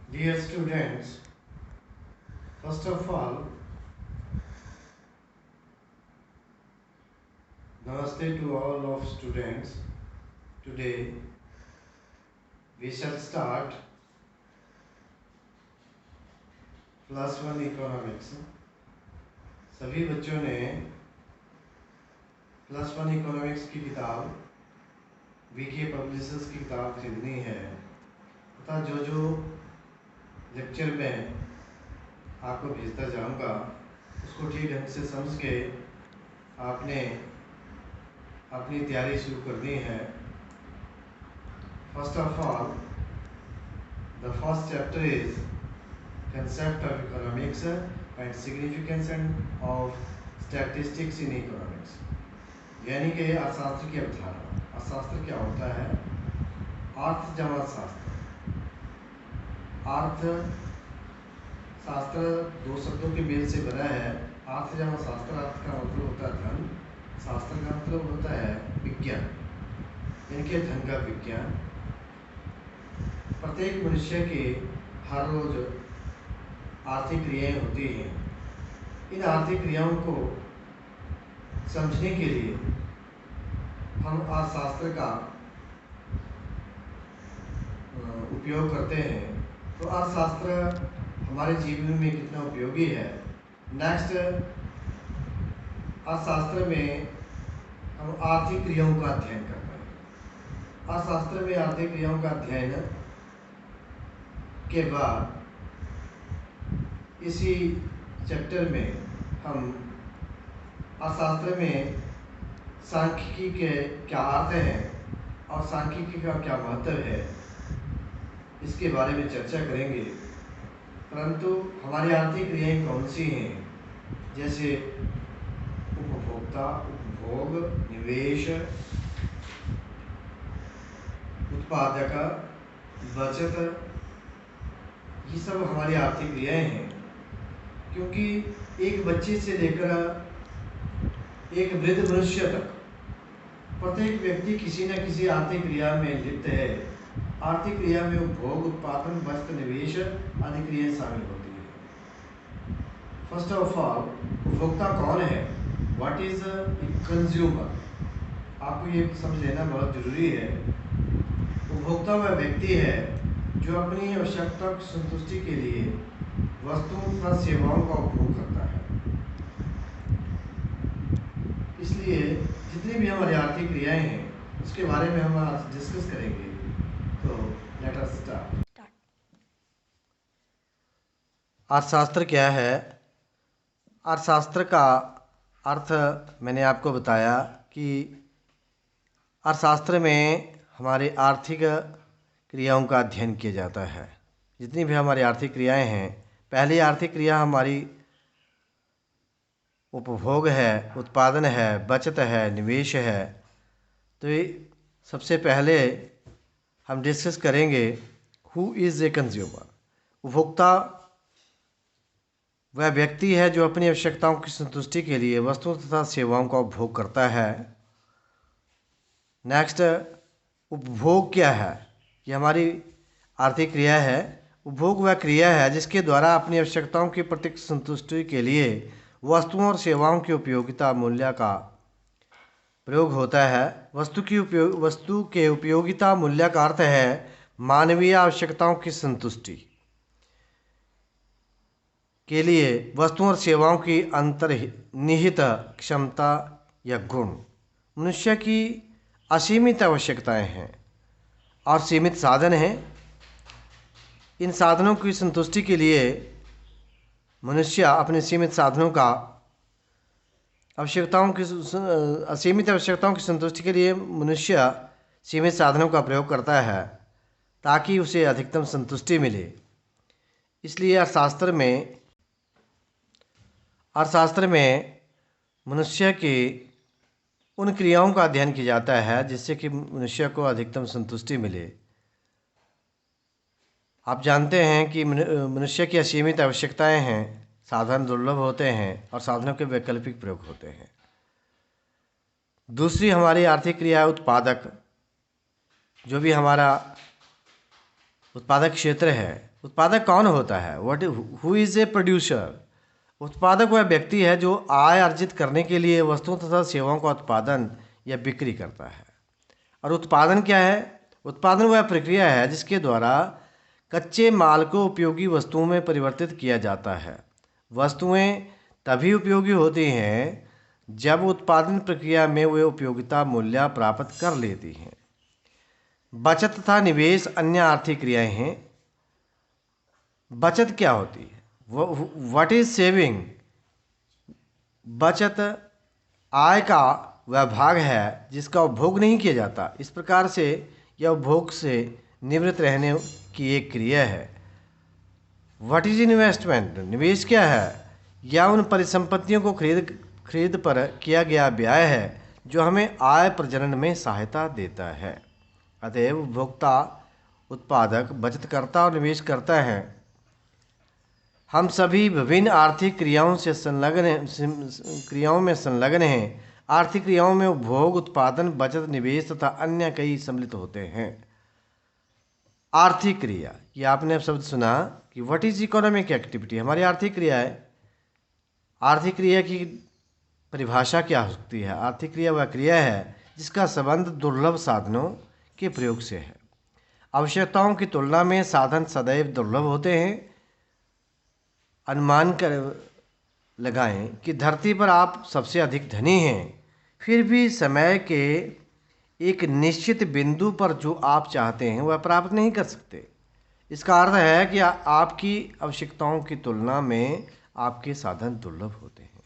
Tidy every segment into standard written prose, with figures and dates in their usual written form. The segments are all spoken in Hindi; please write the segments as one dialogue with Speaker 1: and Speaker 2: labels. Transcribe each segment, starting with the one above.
Speaker 1: Dear students, first of all, Namaste to all of students. Today we shall start +1 economics. सभी बच्चों ने +1 इकोनॉमिक्स की किताब वीके पब्लिशर्स की किताब खरीदनी है तथा जो लेक्चर में आपको भेजता जाऊंगा उसको ठीक ढंग से समझ के आपने अपनी तैयारी शुरू करनी है। First of all, the first chapter is concept of economics and significance and of statistics in economics, यानी कि अर्थशास्त्र की अवधारणा। अर्थशास्त्र क्या होता है? अर्थ जमा शास्त्र। अर्थ शास्त्र दो शब्दों के मेल से बना है। अर्थ जमा शास्त्र, अर्थ का मतलब होता है धन, शास्त्र का मतलब होता है विज्ञान, इनके धन का विज्ञान। प्रत्येक मनुष्य के हर रोज आर्थिक क्रियाएं होती हैं। इन आर्थिक क्रियाओं को समझने के लिए हम अर्थशास्त्र का उपयोग करते हैं। तो अर्थशास्त्र हमारे जीवन में कितना उपयोगी है। नेक्स्ट, अर्थशास्त्र में हम आर्थिक क्रियाओं का अध्ययन करते हैं। अर्थशास्त्र में आर्थिक क्रियाओं का अध्ययन के बाद इसी चैप्टर में हम अर्थशास्त्र में सांख्यिकी के क्या अर्थ हैं और सांख्यिकी का क्या महत्व है, इसके बारे में चर्चा करेंगे। परंतु हमारी आर्थिक क्रियाएं कौन सी हैं, जैसे उपभोक्ता, उपभोग, निवेश, उत्पादक, बचत, ये सब हमारी आर्थिक क्रियाएं हैं। क्योंकि एक बच्चे से लेकर एक वृद्ध मनुष्य तक प्रत्येक व्यक्ति किसी न किसी आर्थिक क्रिया में लिप्त है। आर्थिक क्रिया में उपभोग, उत्पादन, वस्त्र, निवेश आदि क्रियाएं शामिल होती है। फर्स्ट ऑफ ऑल, उपभोक्ता कौन है? What is consumer? आपको ये समझ लेना बहुत जरूरी है। उपभोक्ता वह व्यक्ति है जो अपनी आवश्यकता की संतुष्टि के लिए वस्तुओं तथा सेवाओं का उपभोग करता है। इसलिए जितनी भी हमारी आर्थिक क्रियाएं हैं उसके बारे में हम आज डिस्कस करेंगे। तो लेट अस स्टार्ट। अर्थशास्त्र क्या है? अर्थशास्त्र का अर्थ मैंने आपको बताया कि अर्थशास्त्र में हमारे आर्थिक क्रियाओं का अध्ययन किया जाता है। जितनी भी हमारी आर्थिक क्रियाएं हैं, पहली आर्थिक क्रिया हमारी उपभोग है, उत्पादन है, बचत है, निवेश है। तो ये सबसे पहले हम डिस्कस करेंगे हु इज़ ए कंज्यूमर। उपभोक्ता वह व्यक्ति है जो अपनी आवश्यकताओं की संतुष्टि के लिए वस्तुओं तथा सेवाओं का उपभोग करता है। नेक्स्ट, उपभोग क्या है? ये हमारी आर्थिक क्रिया है। उपभोग वह क्रिया है जिसके द्वारा अपनी आवश्यकताओं की प्रत्यक्ष संतुष्टि के लिए वस्तुओं और सेवाओं की उपयोगिता मूल्य का प्रयोग होता है। वस्तु के उपयोगिता मूल्य का अर्थ है मानवीय आवश्यकताओं की संतुष्टि के लिए वस्तुओं और सेवाओं की अंतर्निहित क्षमता या गुण। मनुष्य की असीमित आवश्यकताएं हैं और सीमित साधन हैं। इन साधनों की संतुष्टि के लिए मनुष्य अपने सीमित साधनों का असीमित आवश्यकताओं की संतुष्टि के लिए मनुष्य सीमित साधनों का प्रयोग करता है ताकि उसे अधिकतम संतुष्टि मिले। इसलिए अर्थशास्त्र में मनुष्य की उन क्रियाओं का अध्ययन किया जाता है जिससे कि मनुष्य को अधिकतम संतुष्टि मिले। आप जानते हैं कि मनुष्य की असीमित आवश्यकताएं हैं, साधन दुर्लभ होते हैं और साधनों के वैकल्पिक प्रयोग होते हैं। दूसरी हमारी आर्थिक क्रिया है उत्पादक। जो भी हमारा उत्पादक क्षेत्र है उत्पादक कौन होता है? What who is a producer? उत्पादक वह व्यक्ति है जो आय अर्जित करने के लिए वस्तुओं तथा सेवाओं का उत्पादन या बिक्री करता है। और उत्पादन क्या है? उत्पादन वह प्रक्रिया है जिसके द्वारा कच्चे माल को उपयोगी वस्तुओं में परिवर्तित किया जाता है। वस्तुएं तभी उपयोगी होती हैं जब उत्पादन प्रक्रिया में वे उपयोगिता मूल्य प्राप्त कर लेती हैं। बचत तथा निवेश अन्य आर्थिक क्रियाएं हैं। बचत क्या होती है? What is saving? बचत आय का वह भाग है जिसका उपभोग नहीं किया जाता। इस प्रकार से यह उपभोग से निवृत्त रहने की एक क्रिया है। What is investment? निवेश क्या है? यह उन परिसंपत्तियों को खरीद पर किया गया व्यय है जो हमें आय प्रजनन में सहायता देता है। अतएव उपभोक्ता, उत्पादक, बचतकर्ता और निवेश करता है। हम सभी विभिन्न आर्थिक क्रियाओं में संलग्न हैं। आर्थिक क्रियाओं में उपभोग, उत्पादन, बचत, निवेश तथा अन्य कई सम्मिलित होते हैं। आर्थिक क्रिया, ये आपने अब शब्द सुना कि व्हाट इज इकोनॉमिक एक्टिविटी? हमारी आर्थिक क्रिया है। आर्थिक क्रिया की परिभाषा क्या हो सकती है? आर्थिक क्रिया वह क्रिया है जिसका संबंध दुर्लभ साधनों के प्रयोग से है। आवश्यकताओं की तुलना में साधन सदैव दुर्लभ होते हैं। अनुमान कर लगाएं कि धरती पर आप सबसे अधिक धनी हैं, फिर भी समय के एक निश्चित बिंदु पर जो आप चाहते हैं वह प्राप्त नहीं कर सकते। इसका अर्थ है कि आपकी आवश्यकताओं की तुलना में आपके साधन दुर्लभ होते हैं।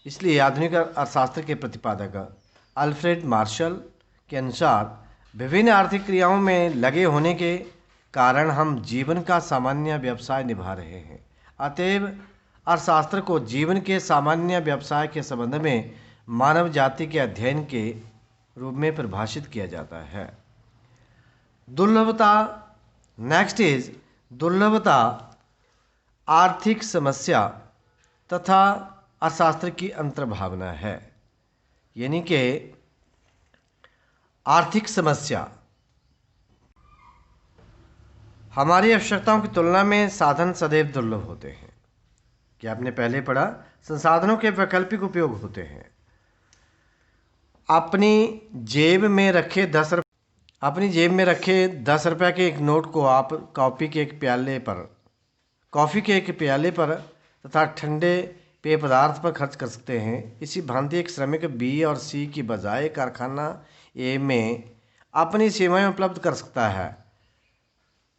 Speaker 1: इसलिए आधुनिक अर्थशास्त्र के प्रतिपादक अल्फ्रेड मार्शल के अनुसार विभिन्न आर्थिक क्रियाओं में लगे होने के कारण हम जीवन का सामान्य व्यवसाय निभा रहे हैं। अतएव अर्थशास्त्र को जीवन के सामान्य व्यवसाय के संबंध में मानव जाति के अध्ययन के रूप में परिभाषित किया जाता है। दुर्लभता, नेक्स्ट इज दुर्लभता आर्थिक समस्या तथा अर्थशास्त्र की अंतर्भावना है। यानी कि आर्थिक समस्या, हमारी आवश्यकताओं की तुलना में साधन सदैव दुर्लभ होते हैं। कि आपने पहले पढ़ा, संसाधनों के वैकल्पिक उपयोग होते हैं। अपनी जेब में रखे 10 रुपये के एक नोट को आप कॉफ़ी के एक प्याले पर तथा ठंडे पेय पदार्थ पर खर्च कर सकते हैं। इसी भांति एक श्रमिक बी और सी की बजाय कारखाना ए में अपनी सेवाएं उपलब्ध कर सकता है।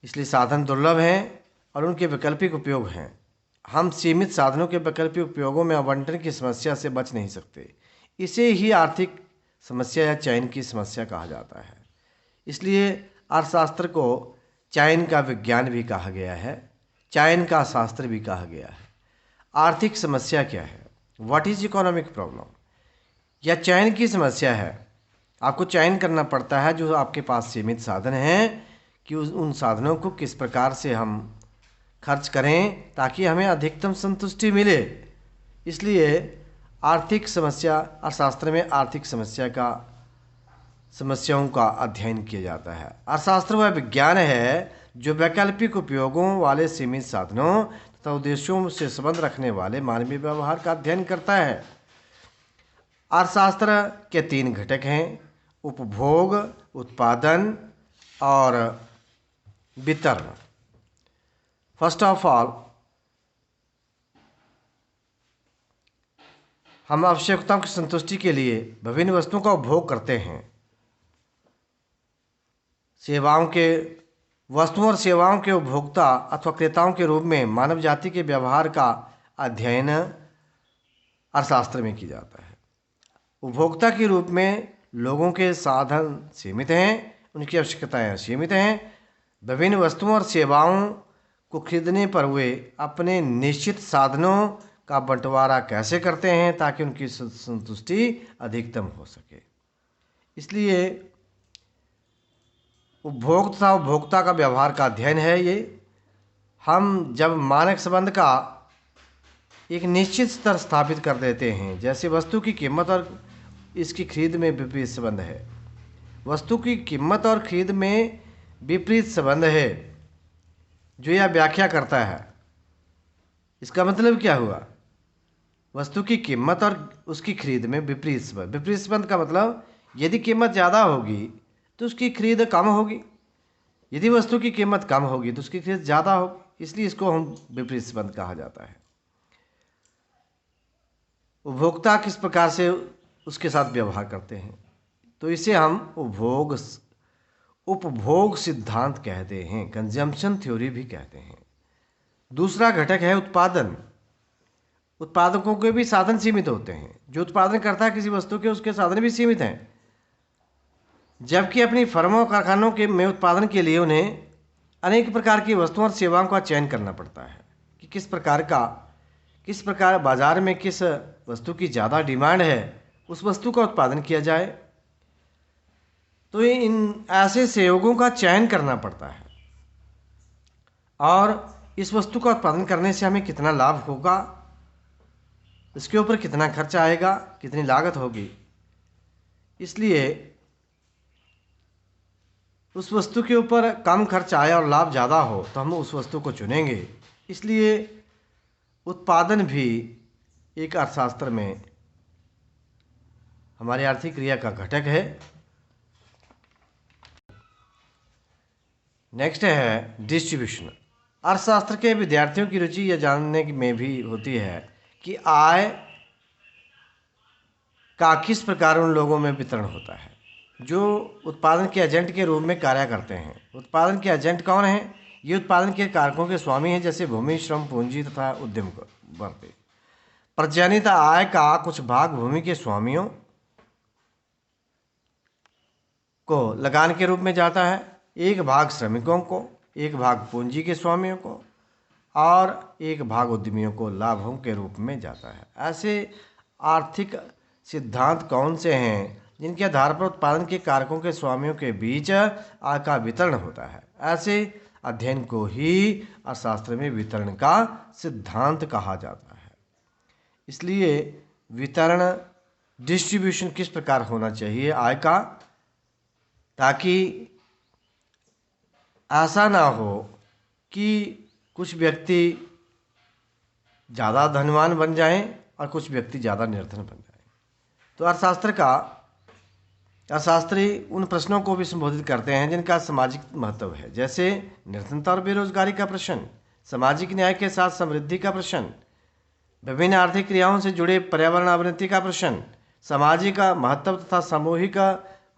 Speaker 1: इसलिए साधन दुर्लभ हैं और उनके वैकल्पिक उपयोग हैं। हम सीमित साधनों के वैकल्पिक उपयोगों में आवंटन की समस्या से बच नहीं सकते। इसे ही आर्थिक समस्या या चयन की समस्या कहा जाता है। इसलिए अर्थशास्त्र को चयन का विज्ञान भी कहा गया है, चयन का शास्त्र भी कहा गया है। आर्थिक समस्या क्या है? What is economic problem? यह चयन की समस्या है। आपको चयन करना पड़ता है जो आपके पास सीमित साधन हैं कि उन साधनों को किस प्रकार से हम खर्च करें ताकि हमें अधिकतम संतुष्टि मिले। इसलिए आर्थिक समस्या, अर्थशास्त्र में आर्थिक समस्याओं का अध्ययन किया जाता है। अर्थशास्त्र वह विज्ञान है जो वैकल्पिक उपयोगों वाले सीमित साधनों तथा उद्देश्यों से संबंध रखने वाले मानवीय व्यवहार का अध्ययन करता है। अर्थशास्त्र के 3 घटक हैं: उपभोग, उत्पादन और वितरण। फर्स्ट ऑफ ऑल, हम आवश्यकताओं की संतुष्टि के लिए विभिन्न वस्तुओं का उपभोग करते हैं। वस्तुओं और सेवाओं के उपभोक्ता अथवा क्रेताओं के रूप में मानव जाति के व्यवहार का अध्ययन अर्थशास्त्र में किया जाता है। उपभोक्ता के रूप में लोगों के साधन सीमित हैं, उनकी आवश्यकताएं सीमित हैं। विभिन्न वस्तुओं और सेवाओं को खरीदने पर वे अपने निश्चित साधनों का बंटवारा कैसे करते हैं ताकि उनकी संतुष्टि अधिकतम हो सके। इसलिए उपभोग तथा उपभोक्ता का व्यवहार का अध्ययन है ये। हम जब मानक संबंध का एक निश्चित स्तर स्थापित कर देते हैं, जैसे वस्तु की कीमत और इसकी खरीद में विपरीत संबंध है, वस्तु की कीमत और खरीद में विपरीत संबंध है, जो यह व्याख्या करता है। इसका मतलब क्या हुआ? वस्तु की कीमत और उसकी खरीद में विपरीत संबंध। विपरीत संबंध का मतलब यदि कीमत ज़्यादा होगी तो उसकी खरीद कम होगी, यदि वस्तु की कीमत कम होगी तो उसकी खरीद ज़्यादा होगी, इसलिए इसको हम विपरीत संबंध कहा जाता है। उपभोक्ता किस प्रकार से उसके साथ व्यवहार करते हैं, तो इसे हम उपभोग सिद्धांत कहते हैं, कंजम्पशन थ्योरी भी कहते हैं। दूसरा घटक है उत्पादन। उत्पादकों के भी साधन सीमित होते हैं। जो उत्पादन करता है किसी वस्तु के, उसके साधन भी सीमित हैं, जबकि अपनी फर्मों कारखानों के में उत्पादन के लिए उन्हें अनेक प्रकार की वस्तुओं और सेवाओं का चयन करना पड़ता है कि किस प्रकार बाजार में किस वस्तु की ज़्यादा डिमांड है, उस वस्तु का उत्पादन किया जाए। तो इन ऐसे संयोगों का चयन करना पड़ता है, और इस वस्तु का उत्पादन करने से हमें कितना लाभ होगा, इसके ऊपर कितना खर्च आएगा, कितनी लागत होगी। इसलिए उस वस्तु के ऊपर कम खर्च आए और लाभ ज़्यादा हो तो हम उस वस्तु को चुनेंगे। इसलिए उत्पादन भी एक अर्थशास्त्र में हमारी आर्थिक क्रिया का घटक है। नेक्स्ट है डिस्ट्रीब्यूशन। अर्थशास्त्र के विद्यार्थियों की रुचि यह जानने में भी होती है कि आय का किस प्रकार उन लोगों में वितरण होता है जो उत्पादन के एजेंट के रूप में कार्य करते हैं। उत्पादन के एजेंट कौन हैं? ये उत्पादन के कारकों के स्वामी हैं, जैसे भूमि, श्रम, पूंजी तथा उद्यम वर्ग। प्रजनित आय का कुछ भाग भूमि के स्वामियों को लगान के रूप में जाता है, एक भाग श्रमिकों को, एक भाग पूंजी के स्वामियों को और एक भाग उद्यमियों को लाभों के रूप में जाता है। ऐसे आर्थिक सिद्धांत कौन से हैं जिनके आधार पर उत्पादन के कारकों के स्वामियों के बीच आय का वितरण होता है? ऐसे अध्ययन को ही अर्थशास्त्र में वितरण का सिद्धांत कहा जाता है। इसलिए वितरण, डिस्ट्रीब्यूशन किस प्रकार होना चाहिए आय का, ताकि ऐसा ना हो कि कुछ व्यक्ति ज़्यादा धनवान बन जाएं और कुछ व्यक्ति ज़्यादा निर्धन बन जाएं। तो अर्थशास्त्री उन प्रश्नों को भी संबोधित करते हैं जिनका सामाजिक महत्व है, जैसे निर्धनता और बेरोजगारी का प्रश्न, सामाजिक न्याय के साथ समृद्धि का प्रश्न, विभिन्न आर्थिक क्रियाओं से जुड़े पर्यावरण अवनति का प्रश्न, सामाजिक महत्व तथा सामूहिक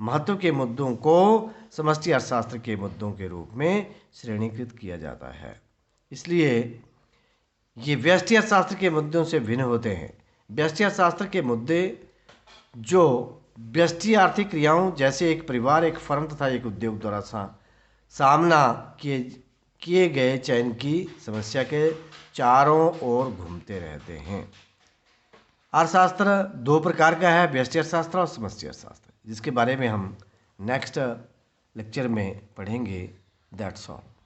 Speaker 1: महत्व के मुद्दों को समष्टि अर्थशास्त्र के मुद्दों के रूप में श्रेणीकृत किया जाता है। इसलिए ये व्यष्टि अर्थशास्त्र के मुद्दों से भिन्न होते हैं। व्यष्टि अर्थशास्त्र के मुद्दे जो व्यष्टि आर्थिक क्रियाओं जैसे एक परिवार, एक फर्म तथा एक उद्योग द्वारा सामना किए गए चयन की समस्या के चारों ओर घूमते रहते हैं। अर्थशास्त्र दो प्रकार का है, व्यष्टि अर्थशास्त्र और समष्टि अर्थशास्त्र, जिसके बारे में हम नेक्स्ट लेक्चर में पढ़ेंगे। That's all.